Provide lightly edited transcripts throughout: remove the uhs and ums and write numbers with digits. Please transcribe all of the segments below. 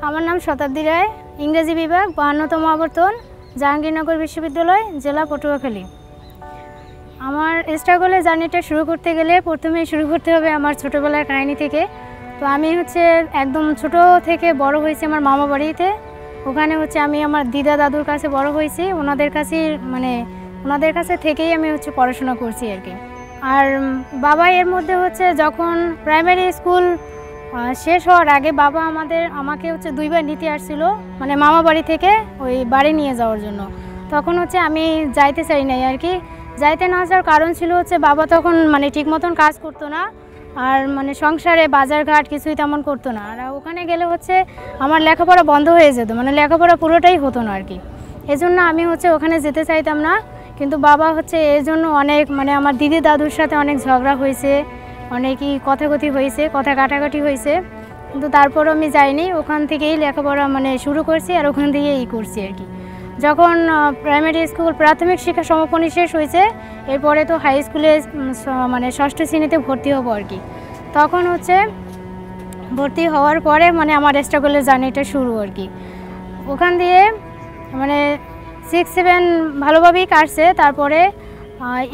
আমার নাম শতাব্দী রায়, ইংরেজি বিভাগ 52তম আবর্তন, জাহাঙ্গীরনগর বিশ্ববিদ্যালয়, জেলা পটুয়াখালী। আমার স্ট্রাগলের জার্নিটা শুরু করতে গেলে প্রথমেই শুরু করতে হবে আমার ছোটোবেলার কাহিনী থেকে। তো আমি একদম ছোট থেকে বড় হয়েছি আমার মামা বাড়িতে। ওখানে আমি আমার দিদা দাদুর কাছে বড় হয়েছি, ওনাদের কাছে থেকেই আমি পড়াশোনা করছি আর কি। আর বাবা এর মধ্যে যখন প্রাইমারি স্কুল শেষ হওয়ার আগে বাবা আমাকে 2বার নিতে আসছিল, মানে মামা বাড়ি থেকে ওই বাড়ি নিয়ে যাওয়ার জন্য। তখন আমি যাইতে চাই নাই আর কি। যাইতে না যাওয়ার কারণ ছিল বাবা তখন ঠিক মতন কাজ করতো না, আর সংসারে বাজারঘাট কিছুই তেমন করতো না। আর ওখানে গেলে আমার লেখাপড়া বন্ধ হয়ে যেত, লেখাপড়া পুরোটাই হতো না আর কি। এজন্য আমি ওখানে যেতে চাইতাম না। কিন্তু বাবা এর জন্য অনেক আমার দিদি দাদুর সাথে অনেক ঝগড়া হয়েছে, অনেকই কথাকথি হয়েছে, কথা কাটাকাটি হয়েছে। কিন্তু তারপরও আমি যাইনি, ওখান থেকেই লেখাপড়া শুরু করছি আর ওখান থেকেই করছি আর কি। যখন প্রাইমারি স্কুল প্রাথমিক শিক্ষা সমাপনী শেষ হয়েছে, এরপরে তো হাই স্কুলে ষষ্ঠ শ্রেণীতে ভর্তি হবো আর কি। তখন ভর্তি হওয়ার পরে আমার স্ট্রাগলের জার্নিটা শুরু আর কি। ওখান দিয়ে 6, 7 ভালোভাবেই কাটছে। তারপরে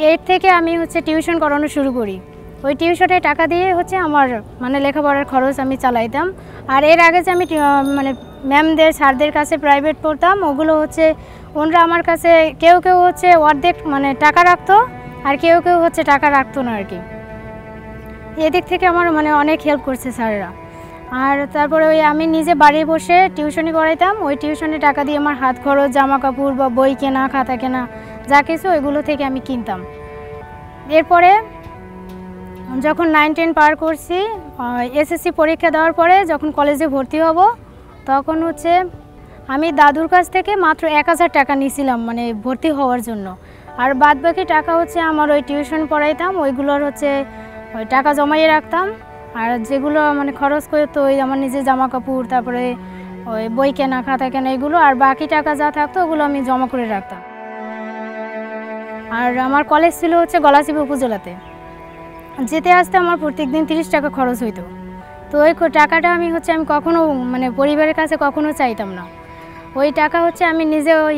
8 থেকে আমি টিউশন করানো শুরু করি। ওই টিউশনে টাকা দিয়ে আমার লেখাপড়ার খরচ আমি চালাইতাম। আর এর আগে যে আমি ম্যামদের স্যারদের কাছে প্রাইভেট পড়তাম, ওগুলো ওনারা আমার কাছে কেউ কেউ অর্ধেক টাকা রাখতো, আর কেউ কেউ টাকা রাখতো না আর কি। এদিক থেকে আমার অনেক হেল্প করছে স্যাররা। আর তারপরে আমি নিজে বাড়ি বসে টিউশনি করাইতাম। ওই টিউশনে টাকা দিয়ে আমার হাত খরচ, জামা কাপড় বা বই কেনা, খাতা কেনা যা কিছু ওইগুলো থেকে আমি কিনতাম। এরপরে যখন 9, 10 পার করছি, এসএসসি পরীক্ষা দেওয়ার পরে যখন কলেজে ভর্তি হব, তখন আমি দাদুর কাছ থেকে মাত্র 1000 টাকা নিয়েছিলাম ভর্তি হওয়ার জন্য। আর বাদ বাকি টাকা আমার ওই টিউশন পড়াইতাম, ওইগুলোর ওই টাকা জমাইয়ে রাখতাম। আর যেগুলো খরচ করতো ওই আমার নিজের জামা কাপড়, তারপরে ওই বই কেনা, খাতা কেনা এগুলো, আর বাকি টাকা যা থাকতো ওগুলো আমি জমা করে রাখতাম। আর আমার কলেজ ছিল গলাচিপা উপজেলাতে। যেতে আসতে আমার প্রত্যেক দিন 30 টাকা খরচ হইতো। তো ওই টাকাটা আমি কখনো পরিবারের কাছে কখনো চাইতাম না। ওই টাকা আমি নিজে ওই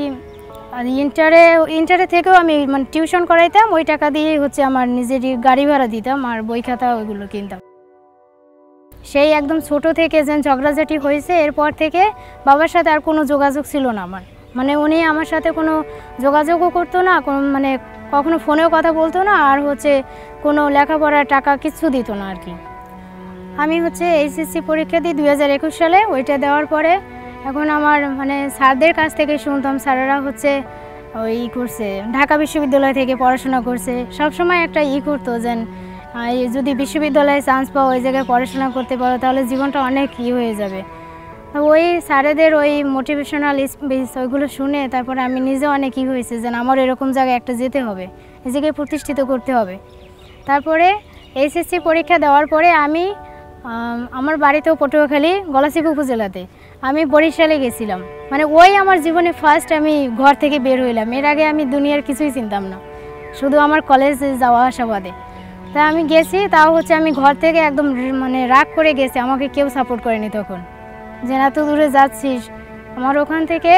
ইন্টারে থেকেও আমি টিউশন করাইতাম। ওই টাকা দিয়েই আমার নিজের গাড়ি ভাড়া দিতাম আর বই খাতা ওইগুলো কিনতাম। সেই একদম ছোট থেকে যে ঝগড়াঝাটি হয়েছে, এরপর থেকে বাবার সাথে আর কোনো যোগাযোগ ছিল না আমার। উনি আমার সাথে কোনো যোগাযোগও করতো না, কখনো ফোনেও কথা বলতো না, আর কোনো লেখাপড়ার টাকা কিছু দিত না আর কি। আমি এইচএসসি পরীক্ষা দিই 2021 সালে। ওইটা দেওয়ার পরে এখন আমার স্যারদের কাছ থেকে শুনতাম, স্যারেরা ওই করছে ঢাকা বিশ্ববিদ্যালয় থেকে পড়াশোনা করছে। সবসময় একটা করতো যে যদি বিশ্ববিদ্যালয়ে চান্স পাও, ওই জায়গায় পড়াশোনা করতে পারো, তাহলে জীবনটা অনেক হয়ে যাবে। ওই স্যারেদের ওই মোটিভেশনাল স্পিচ ওইগুলো শুনে তারপরে আমি নিজে অনেক হয়েছে যে আমার এরকম জায়গায় একটা যেতে হবে, নিজেকে প্রতিষ্ঠিত করতে হবে। তারপরে এইচএসসি পরীক্ষা দেওয়ার পরে আমি আমার বাড়িতেও পটুয়াখালী গলাচিপা উপজেলাতে, আমি বরিশালে গেছিলাম। ওই আমার জীবনে ফার্স্ট আমি ঘর থেকে বের হইলাম। এর আগে আমি দুনিয়ার কিছুই চিনতাম না, শুধু আমার কলেজে যাওয়া আসা বাদে। তা আমি গেছি, তাও আমি ঘর থেকে একদম রাগ করে গেছি, আমাকে কেউ সাপোর্ট করেনি তখন, যে এত দূরে যাচ্ছিস। আমার ওখান থেকে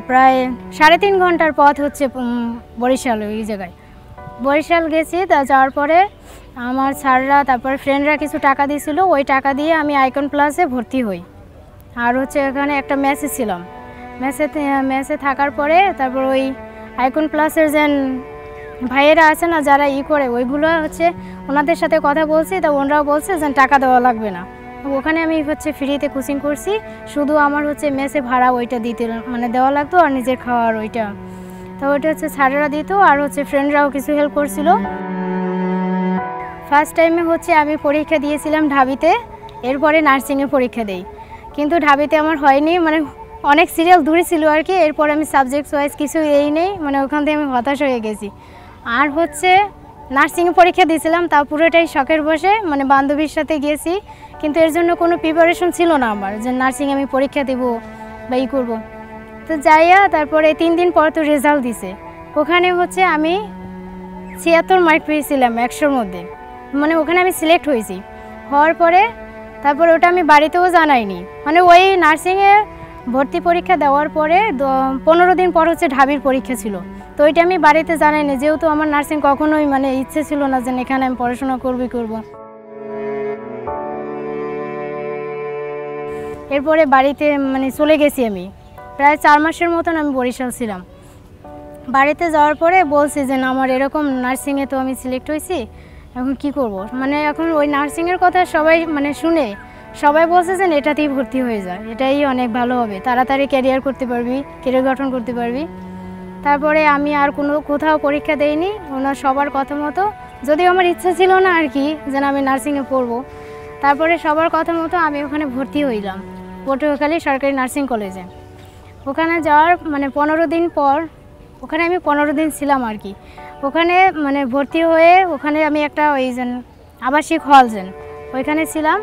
প্রায় 3.5 ঘন্টার পথ বরিশাল। ওই জায়গায় বরিশাল গেছি। তা যাওয়ার পরে আমার স্যাররা তারপরে ফ্রেন্ডরা কিছু টাকা দিয়েছিল, ওই টাকা দিয়ে আমি আইকন প্লাসে ভর্তি হই। আর এখানে একটা মেসে ছিলাম। মেসে থাকার পরে তারপর ওই আইকন প্লাসের যে ভাইয়েরা আছে না যারা করে, ওইগুলো ওনাদের সাথে কথা বলছি। তা ওনারাও বলছে যে টাকা দেওয়া লাগবে না। ওখানে আমি ফ্রিতে কোচিং করছি, শুধু আমার মেসে ভাড়া ওইটা দিতে দেওয়া লাগতো, আর নিজের খাওয়ার ওইটা। তো ওইটা স্যারেরা দিত, আর ফ্রেন্ডরাও কিছু হেল্প করছিল। ফার্স্ট টাইমে আমি পরীক্ষা দিয়েছিলাম ঢাবিতে, এরপরে নার্সিংয়ে পরীক্ষা দেই। কিন্তু ঢাবিতে আমার হয়নি, অনেক সিরিয়াল দূরে ছিল আর কি। এরপর আমি সাবজেক্ট ওয়াইজ কিছু নেই, ওখান থেকে আমি হতাশ হয়ে গেছি। আর নার্সিংয়ে পরীক্ষা দিয়েছিলাম, তা পুরোটাই শখের বসে, বান্ধবীর সাথে গিয়েছি। কিন্তু এর জন্য কোনো প্রিপারেশন ছিল না আমার, যে নার্সিংয়ে আমি পরীক্ষা দেব বা করব। তো যাইয়া তারপরে 3 দিন পর তো রেজাল্ট দিছে। ওখানে আমি 76 মার্ক পেয়েছিলাম 100-র মধ্যে। ওখানে আমি সিলেক্ট হয়েছি। হওয়ার পরে তারপরে ওটা আমি বাড়িতেও জানাইনি, মানে ওই নার্সিংয়ে ভর্তি পরীক্ষা দেওয়ার পরে 15 দিন পর হচ্ছে ঢাবির পরীক্ষা ছিল, তো ওইটা আমি বাড়িতে জানাইনি, যেহেতু আমার নার্সিং কখনোই মানে ইচ্ছে ছিল না যে এখানে আমি পড়াশোনা করব। এরপরে বাড়িতে মানে চলে গেছি, আমি প্রায় 4 মাসের মতন আমি বরিশাল ছিলাম। বাড়িতে যাওয়ার পরে বলছি যে না, আমার এরকম নার্সিংয়ে তো আমি সিলেক্ট হয়েছি, এখন কি করব। মানে এখন ওই নার্সিংয়ের কথা সবাই মানে শুনে সবাই বলছে যে এটাতেই ভর্তি হয়ে যায়, এটাই অনেক ভালো হবে, তাড়াতাড়ি ক্যারিয়ার করতে পারবি, ক্যারিয়ার গঠন করতে পারবি। তারপরে আমি আর কোথাও পরীক্ষা দেইনি, ওনার সবার কথা মতো, যদিও আমার ইচ্ছা ছিল না আর কি যেন আমি নার্সিংয়ে পড়বো। তারপরে সবার কথা মতো আমি ওখানে ভর্তি হইলাম পটুয়াখালী সরকারি নার্সিং কলেজে। ওখানে যাওয়ার মানে 15 দিন পর, ওখানে আমি 15 দিন ছিলাম আর কি। ওখানে মানে ভর্তি হয়ে ওখানে আমি একটা ওই যেন আবাসিক হল যেন ওইখানে ছিলাম,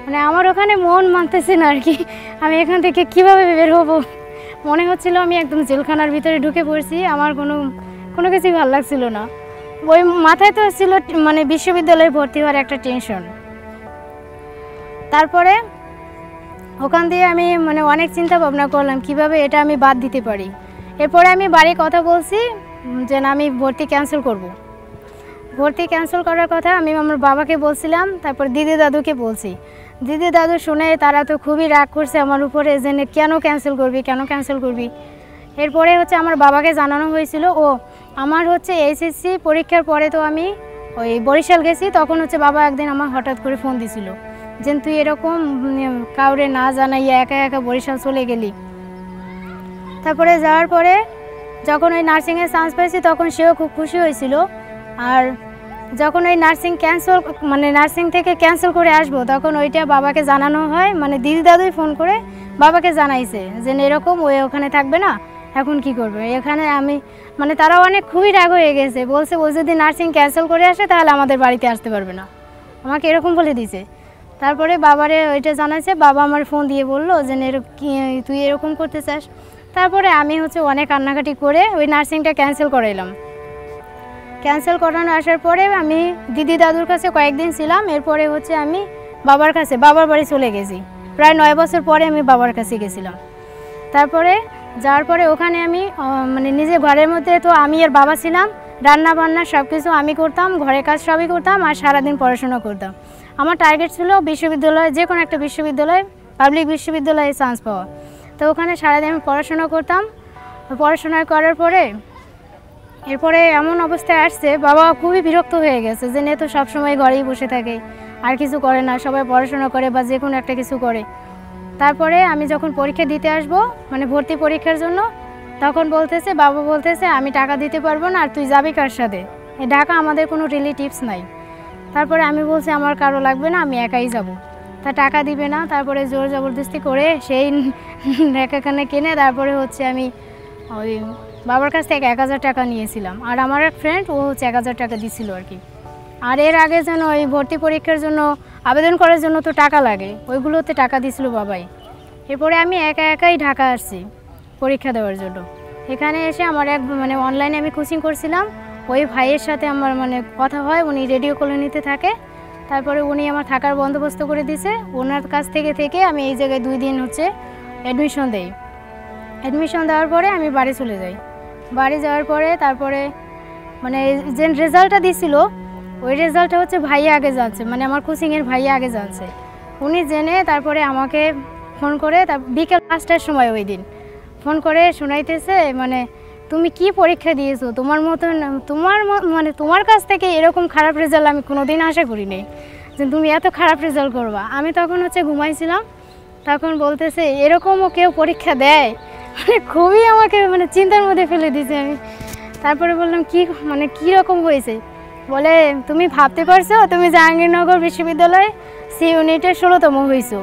মানে আমার ওখানে মন মানতেছে না আর কি, আমি এখান থেকে কীভাবে বের হবো। মনে হচ্ছিল আমি একদম জেলখানার ভিতরে ঢুকে পড়ছি, আমার কোনো কিছুই ভালো লাগছিল না। ওই মাথায় তো ছিল মানে বিশ্ববিদ্যালয়ে ভর্তি হওয়ার একটা টেনশন। তারপরে ওখান দিয়ে আমি মানে অনেক চিন্তা ভাবনা করলাম কিভাবে এটা আমি বাদ দিতে পারি। এরপরে আমি বাড়ির কথা বলছি যে না, আমি ভর্তি ক্যান্সেল করব। ভর্তি ক্যান্সেল করার কথা আমি আমার বাবাকে বলছিলাম, তারপর দিদি দাদুকে বলছি। দিদি দাদু শুনে তারা তো খুবই রাগ করছে আমার উপরে যে কেন ক্যান্সেল করবি। এরপরে হচ্ছে আমার বাবাকে জানানো হয়েছিল, আমার হচ্ছে এইচএসসি পরীক্ষার পরে তো আমি ওই বরিশাল গেছি, তখন হচ্ছে বাবা একদিন আমার হঠাৎ করে ফোন দিছিল যে তুই এরকম কাউরে না জানাইয়া একা একা বরিশাল চলে গেলি। তারপরে যাওয়ার পরে যখন ওই নার্সিংয়ে চান্স পাইছি তখন সেও খুব খুশি হয়েছিল। আর যখন ওই নার্সিং থেকে ক্যান্সেল করে আসবো তখন ওইটা বাবাকে জানানো হয়, মানে দিদি দাদুই ফোন করে বাবাকে জানাইছে যে এরকম ওখানে থাকবে না, এখন কি করবে। এখানে আমি মানে তারা খুবই রাগ হয়ে গেছে, বলছে ও যদি নার্সিং ক্যান্সেল করে আসে তাহলে আমাদের বাড়িতে আসতে পারবে না, আমাকে এরকম বলে দিছে। তারপরে বাবারে ওইটা জানাইছে, বাবা আমার ফোন দিয়ে বললো যে তুই এরকম করতে চাস। তারপরে আমি হচ্ছে অনেক কান্নাকাটি করে ওই নার্সিংটা ক্যান্সেল করাইলাম। ক্যান্সেল করানো আসার পরে আমি দিদি দাদুর কাছে কয়েকদিন ছিলাম, এরপরে হচ্ছে আমি বাবার বাড়ি চলে গেছি। প্রায় 9 বছর পরে আমি বাবার কাছে গেছিলাম। তারপরে যাওয়ার পরে ওখানে আমি মানে নিজে ঘরের মধ্যে তো আমি আর বাবা ছিলাম, রান্না বান্না সব কিছু আমি করতাম, ঘরের কাজ সবই করতাম, আর সারাদিন পড়াশোনা করতাম। আমার টার্গেট ছিল বিশ্ববিদ্যালয়ে, যে কোনো একটা বিশ্ববিদ্যালয়ে, পাবলিক বিশ্ববিদ্যালয়ে চান্স পাওয়া। তো ওখানে সারাদিন আমি পড়াশোনা করতাম। পড়াশোনা করার পরে এরপরে এমন অবস্থায় আসছে, বাবা খুবই বিরক্ত হয়ে গেছে যে তো সবসময় ঘরেই বসে থাকে, আর কিছু করে না, সবাই পড়াশোনা করে বা যে কোনো একটা কিছু করে। তারপরে আমি যখন পরীক্ষা দিতে আসব, মানে ভর্তি পরীক্ষার জন্য, তখন বাবা বলতেছে আমি টাকা দিতে পারবো না, আর তুই যাবি কার সাথে, ঢাকা আমাদের কোনো রিলেটিভস নাই। তারপরে আমি বলছি আমার কারো লাগবে না, আমি একাই যাব। তা টাকা দিবে না, তারপরে জোর জবরদস্তি করে সেই রেখাখানে কিনে তারপরে হচ্ছে আমি ওই বাবার কাছ থেকে 1000 টাকা নিয়েছিলাম, আর আমার এক ফ্রেন্ড ও হচ্ছে 1000 টাকা দিছিল আর কি। আর এর আগে যেন ওই ভর্তি পরীক্ষার জন্য আবেদন করার জন্য তো টাকা লাগে, ওইগুলোতে টাকা দিছিল বাবাই। এরপরে আমি একাই ঢাকা আসছি পরীক্ষা দেওয়ার জন্য। এখানে এসে আমার মানে অনলাইনে আমি কোচিং করছিলাম, ওই ভাইয়ের সাথে আমার মানে কথা হয়, উনি রেডিও কলোনিতে থাকে। তারপরে উনি আমার থাকার বন্দোবস্ত করে দিয়েছে, ওনার কাছ থেকে আমি এই জায়গায় 2 দিন হচ্ছে অ্যাডমিশন দেই। অ্যাডমিশন দেওয়ার পরে আমি বাড়ি চলে যাই। বাড়ি যাওয়ার পরে তারপরে মানে যে রেজাল্টটা দিছিল ওই রেজাল্টটা হচ্ছে ভাইয়া আগে জানছে, মানে আমার কোচিংয়ের ভাইয়া আগে জানছে। উনি জেনে তারপরে আমাকে ফোন করে, বিকেল 5টার সময় ওই দিন ফোন করে শোনাইতেছে, মানে তুমি কি পরীক্ষা দিয়েছো, তোমার কাছ থেকে এরকম খারাপ রেজাল্ট আমি কোনোদিন আশা করিনি যে তুমি এত খারাপ রেজাল্ট করবা। আমি তখন হচ্ছে ঘুমাইছিলাম, তখন বলতেছে এরকমও কেউ পরীক্ষা দেয়, মানে খুবই আমাকে মানে চিন্তার মধ্যে ফেলে দিয়েছে আমি। তারপরে বললাম কি রকম হয়েছে, বলে তুমি ভাবতে পারছো তুমি জাহাঙ্গীরনগর বিশ্ববিদ্যালয়ে সি ইউনিটের 16তম হয়েছো,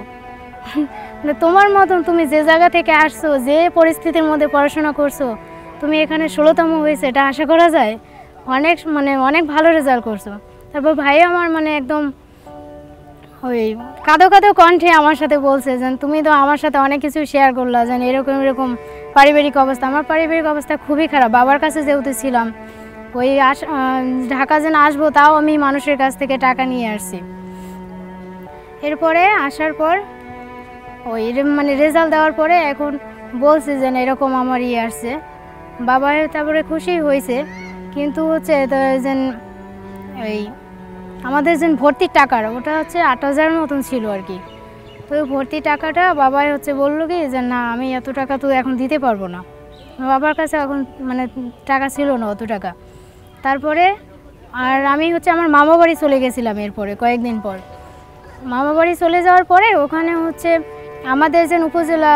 মানে তোমার মতন তুমি যে জায়গা থেকে আসছো, যে পরিস্থিতির মধ্যে পড়াশোনা করছো, তুমি এখানে 16তম হয়েছে, এটা আশা করা যায়, অনেক ভালো রেজাল্ট করছো। তারপর ভাই আমার মানে একদম ওই কাঁদো কণ্ঠে আমার সাথে বলছে যে তুমি তো আমার সাথে অনেক কিছু শেয়ার করলা, যেন এরকম পারিবারিক অবস্থা। আমার পারিবারিক অবস্থা খুবই খারাপ, বাবার কাছে যেহেতু ছিলাম, ওই ঢাকা যেন আসবো তাও আমি মানুষের কাছ থেকে টাকা নিয়ে আসছি। এরপরে আসার পর ওই মানে রেজাল্ট দেওয়ার পরে এখন বলছে যে এরকম আমার আসছে, বাবা তারপরে খুশি হয়েছে। কিন্তু হচ্ছে যে ওই আমাদের যে ভর্তির টাকার ওটা হচ্ছে 8,000 মতন ছিল আর কি। তো ওই ভর্তি টাকাটা বাবাই হচ্ছে বললো কি যে না আমি এত টাকা তো এখন দিতে পারবো না, বাবার কাছে এখন মানে টাকা ছিল না অত টাকা। তারপরে আর আমি হচ্ছে আমার মামা বাড়ি চলে গেছিলাম। এরপরে কয়েকদিন পর মামা বাড়ি চলে যাওয়ার পরে ওখানে হচ্ছে আমাদের যে উপজেলা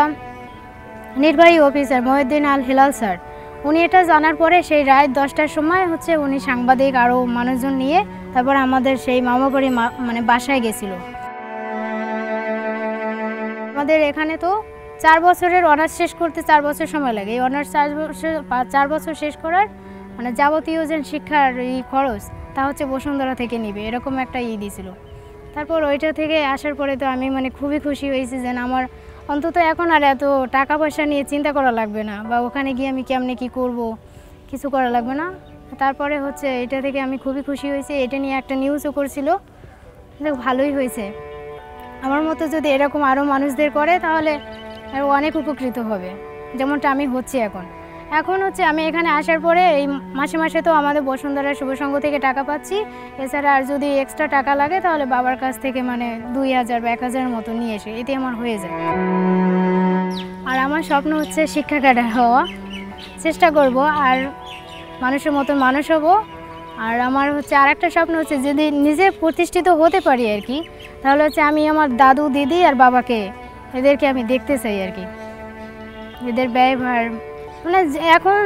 নির্বাহী অফিসার মহিউদ্দিন আল হেলাল স্যার, উনি এটা জানার পরে সেই রাত 10টার সময় হচ্ছে উনি সাংবাদিক আরও মানুষজন নিয়ে তারপর আমাদের সেই মামা বাড়ি মানে বাসায় গেছিল। আমাদের এখানে তো 4 বছরের অনার্স শেষ করতে 4 বছর সময় লাগে। এই অনার্স 4 বছর শেষ করার মানে যাবতীয় যে শিক্ষার এই খরচ তা হচ্ছে বসুন্ধরা থেকে নিবে, এরকম একটা দিয়েছিল। তারপর ওইটা থেকে আসার পরে তো আমি মানে খুবই খুশি হয়েছি যে আমার অন্তত এখন আর এত টাকা পয়সা নিয়ে চিন্তা করা লাগবে না, বা ওখানে গিয়ে আমি কেমনে কী করব কিছু করা লাগবে না। তারপরে হচ্ছে এটা থেকে আমি খুবই খুশি হয়েছি। এটা নিয়ে একটা নিউজও করছিল, ভালোই হয়েছে। আমার মতো যদি এরকম আরও মানুষদের করে তাহলে আরও অনেক উপকৃত হবে, যেমনটা আমি হচ্ছি এখন হচ্ছে আমি এখানে আসার পরে এই মাসে মাসে তো আমাদের বসুন্ধরা শুভসংঘ থেকে টাকা পাচ্ছি। এছাড়া আর যদি এক্সট্রা টাকা লাগে তাহলে বাবার কাছ থেকে মানে 2,000 বা 1,000 মতো নিয়ে এসে এতে আমার হয়ে যায়। আর আমার স্বপ্ন হচ্ছে শিক্ষা ক্যাডার হওয়া, চেষ্টা করব আর মানুষের মতো মানুষ হব। আর আমার হচ্ছে আরেকটা স্বপ্ন হচ্ছে যদি নিজে প্রতিষ্ঠিত হতে পারি আর কি, তাহলে হচ্ছে আমি আমার দাদু দিদি আর বাবাকে এদেরকে আমি দেখতে চাই আর কি। এদের ব্যয়ভার মানে এখন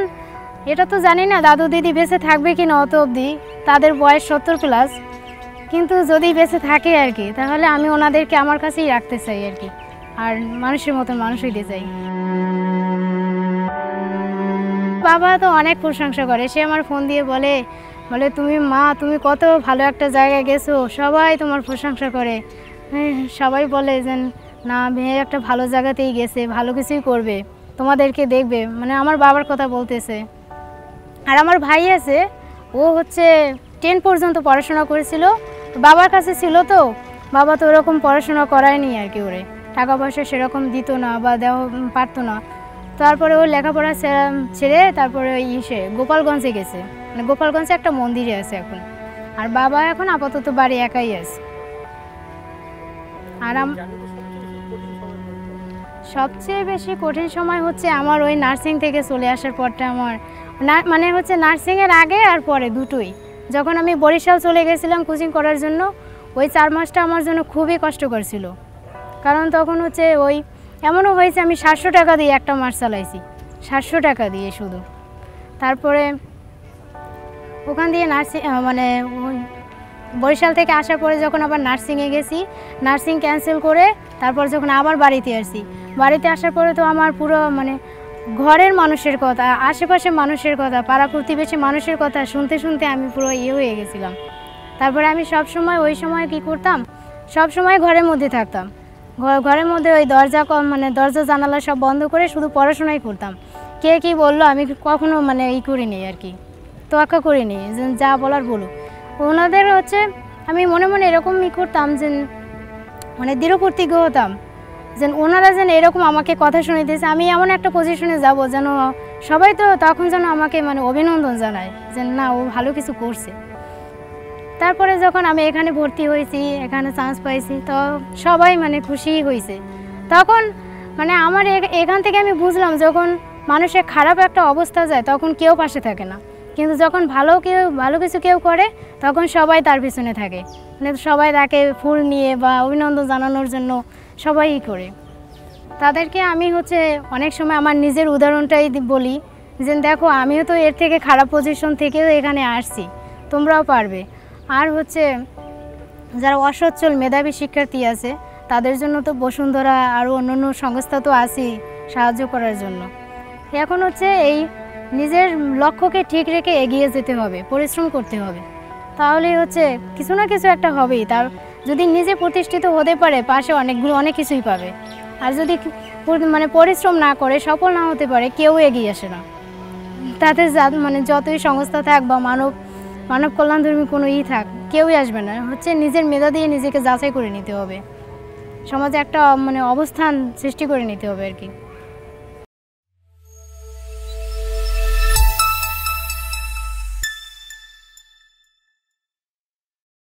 এটা তো জানি না দাদু দিদি বেঁচে থাকবে কি না অত অবধি, তাদের বয়স 70+, কিন্তু যদি বেঁচে থাকে আর কি তাহলে আমি ওনাদেরকে আমার কাছেই রাখতে চাই আর কি, আর মানুষের মতন মানুষ হইতে চাই। বাবা তো অনেক প্রশংসা করে, সে আমার ফোন দিয়ে বলে তুমি মা তুমি কত ভালো একটা জায়গায় গেছো, সবাই তোমার প্রশংসা করে। সবাই বলে যে না মেয়ে একটা ভালো জায়গাতেই গেছে, ভালো কিছুই করবে, তোমাদেরকে দেখবে, মানে আমার বাবার কথা বলতেছে। আর আমার ভাই আছে, ও হচ্ছে 10 পর্যন্ত পড়াশোনা করেছিল, বাবার কাছে ছিল, তো বাবা তো ওরকম পড়াশোনা করায়নি আর কি, ওরে টাকা পয়সা সেরকম দিত না বা দেওয়া পারতো না। তারপরে ও লেখাপড়া ছেড়ে তারপরে সে গোপালগঞ্জে গেছে, মানে গোপালগঞ্জে একটা মন্দিরে আছে এখন। আর বাবা এখন আপাতত বাড়ি একাই আছে। আর সবচেয়ে বেশি কঠিন সময় হচ্ছে আমার ওই নার্সিং থেকে চলে আসার পরটা, আমার মানে হচ্ছে নার্সিংয়ের আগে আর পরে দুটোই। যখন আমি বরিশাল চলে গেছিলাম কোচিং করার জন্য, ওই 4 মাসটা আমার জন্য খুবই কষ্টকর ছিল। কারণ তখন হচ্ছে ওই এমনও হয়েছে আমি 700 টাকা দিয়ে একটা মাস চালাইছি, 700 টাকা দিয়ে শুধু। তারপরে ওখান দিয়ে মানে ওই বরিশাল থেকে আসার পরে যখন আবার নার্সিংয়ে গেছি, নার্সিং ক্যান্সেল করে তারপর যখন আবার বাড়িতে আসছি, বাড়িতে আসার পরে তো আমার পুরো মানে ঘরের মানুষের কথা, আশেপাশের মানুষের কথা, পাড়া প্রতিবেশী মানুষের কথা শুনতে শুনতে আমি পুরো হয়ে গেছিলাম। তারপরে আমি সব সময় ওই সময় কি করতাম, সব সময় ঘরের মধ্যে থাকতাম, ঘরের মধ্যে ওই দরজা জানালা সব বন্ধ করে শুধু পড়াশোনাই করতাম। কে কী বললো আমি কখনো মানে করিনি আর কি, তোয়াক্কা করিনি, যা বলার বলো। ওনাদের হচ্ছে আমি মনে মনে এরকমই করতাম যে মানে দৃঢ়প্রতিজ্ঞ হতাম যে ওনারা যেন এরকম আমাকে কথা শুনাইতেছে, আমি এমন একটা পজিশনে যাব যেন সবাই তো তখন যেন আমাকে মানে অভিনন্দন জানায় যে না ও ভালো কিছু করছে। তারপরে যখন আমি এখানে ভর্তি হয়েছি, এখানে চান্স পাইছি, তো সবাই মানে খুশি হয়েছে। তখন মানে আমার এখান থেকে আমি বুঝলাম যখন মানুষের খারাপ একটা অবস্থা যায় তখন কেউ পাশে থাকে না, কিন্তু যখন ভালো কিছু কেউ করে তখন সবাই তার পিছনে থাকে, মানে সবাই তাকে ফুল নিয়ে বা অভিনন্দন জানানোর জন্য সবাই করে। তাদেরকে আমি হচ্ছে অনেক সময় আমার নিজের উদাহরণটাই বলি যে দেখো আমিও তো এর থেকে খারাপ পজিশন থেকেও এখানে আসছি, তোমরাও পারবে। আর হচ্ছে যারা অসচ্ছল মেধাবী শিক্ষার্থী আছে তাদের জন্য তো বসুন্ধরা আরও অন্যান্য সংস্থা তো আছেই সাহায্য করার জন্য। এখন হচ্ছে এই নিজের লক্ষ্যকে ঠিক রেখে এগিয়ে যেতে হবে, পরিশ্রম করতে হবে, তাহলেই হচ্ছে কিছু না কিছু একটা হবেই। তার যদি নিজে প্রতিষ্ঠিত হতে পারে পাশে অনেক কিছুই পাবে। আর যদি মানে পরিশ্রম না করে সফল না হতে পারে কেউ এগিয়ে আসে না, তাতে মানে যতই সংস্থা থাক বা মানব কল্যাণধর্মী কোনো থাক কেউই আসবে না। হচ্ছে নিজের মেধা দিয়ে নিজেকে যাচাই করে নিতে হবে, সমাজে একটা মানে অবস্থান সৃষ্টি করে নিতে হবে আর কি।